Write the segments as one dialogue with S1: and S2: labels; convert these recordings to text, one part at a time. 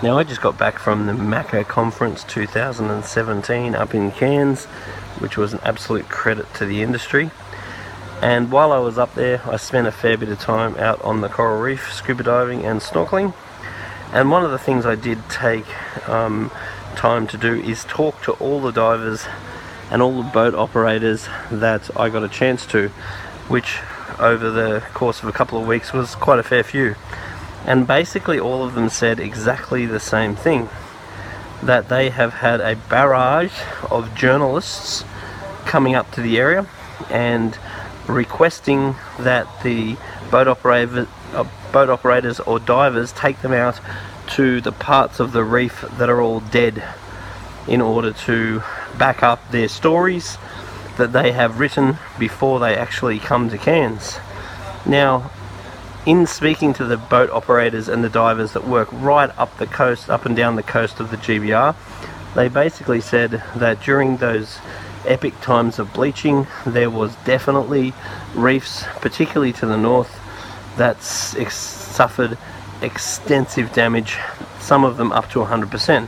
S1: Now, I just got back from the Macca Conference 2017 up in Cairns, which was an absolute credit to the industry. And while I was up there, I spent a fair bit of time out on the coral reef, scuba diving and snorkeling. And one of the things I did take time to do is talk to all the divers and all the boat operators that I got a chance to, which over the course of a couple of weeks was quite a fair few. And basically all of them said exactly the same thing, that they have had a barrage of journalists coming up to the area and requesting that the boat operators or divers take them out to the parts of the reef that are all dead in order to back up their stories that they have written before they actually come to Cairns. Now, in speaking to the boat operators and the divers that work right up the coast, up and down the coast of the GBR, they basically said that during those epic times of bleaching, there was definitely reefs, particularly to the north, that suffered extensive damage, some of them up to 100%.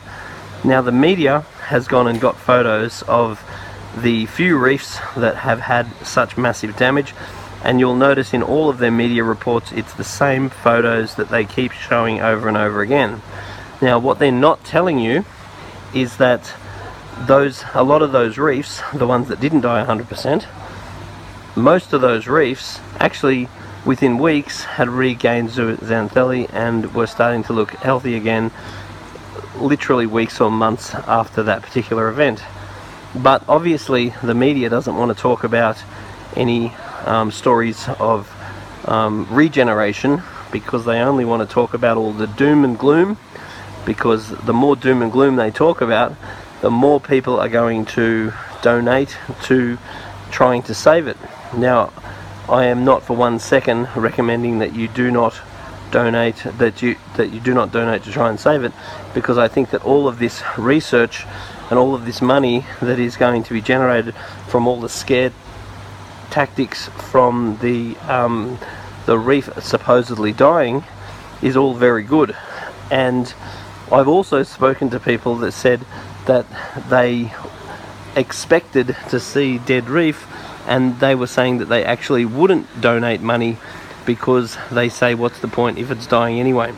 S1: Now, the media has gone and got photos of the few reefs that have had such massive damage, and you'll notice in all of their media reports it's the same photos that they keep showing over and over again. Now, what they're not telling you is that a lot of those reefs, the ones that didn't die 100%, most of those reefs actually within weeks had regained zooxanthellae and were starting to look healthy again, literally weeks or months after that particular event. But obviously the media doesn't want to talk about any stories of regeneration, because they only want to talk about all the doom and gloom, because the more doom and gloom they talk about, the more people are going to donate to trying to save it. Now, I am not for 1 second recommending that you do not donate, that you do not donate to try and save it, because I think that all of this research and all of this money that is going to be generated from all the scared tactics from the reef supposedly dying is all very good. And I've also spoken to people that said that they expected to see dead reef, and they were saying that they actually wouldn't donate money because they say, what's the point if it's dying anyway?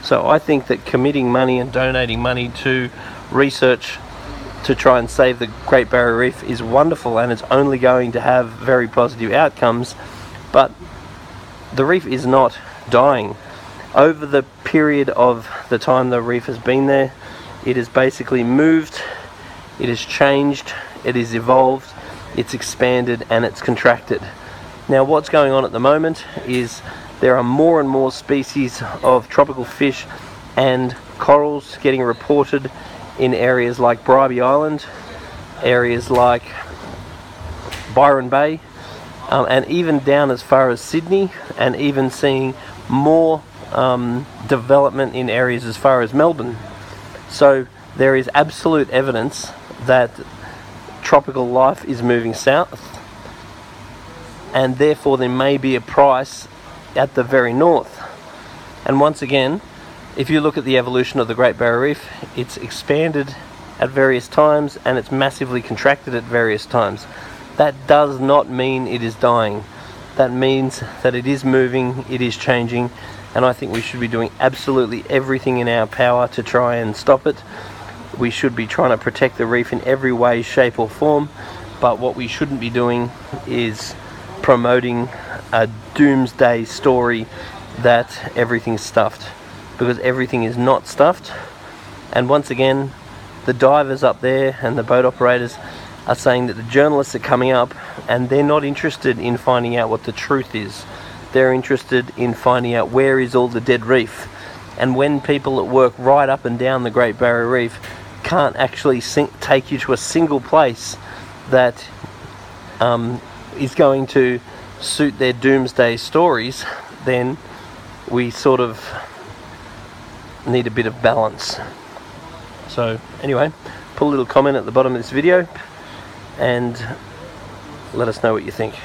S1: So I think that committing money and donating money to research to try and save the Great Barrier Reef is wonderful, and it's only going to have very positive outcomes. But the reef is not dying. Over the period of the time the reef has been there, it has basically moved, it has changed, it has evolved, it's expanded and it's contracted. Now, what's going on at the moment is there are more and more species of tropical fish and corals getting reported in areas like Bribie Island, areas like Byron Bay, and even down as far as Sydney, and even seeing more development in areas as far as Melbourne. So there is absolute evidence that tropical life is moving south, and therefore there may be a price at the very north. And once again, if you look at the evolution of the Great Barrier Reef, it's expanded at various times and it's massively contracted at various times. That does not mean it is dying. That means that it is moving, it is changing, and I think we should be doing absolutely everything in our power to try and stop it. We should be trying to protect the reef in every way, shape or form, but what we shouldn't be doing is promoting a doomsday story that everything's stuffed, because everything is not stuffed. And once again, the divers up there and the boat operators are saying that the journalists are coming up and they're not interested in finding out what the truth is. They're interested in finding out where is all the dead reef. And when people that work right up and down the Great Barrier Reef can't actually take you to a single place that is going to suit their doomsday stories, then we sort of need a bit of balance. So anyway, put a little comment at the bottom of this video and let us know what you think.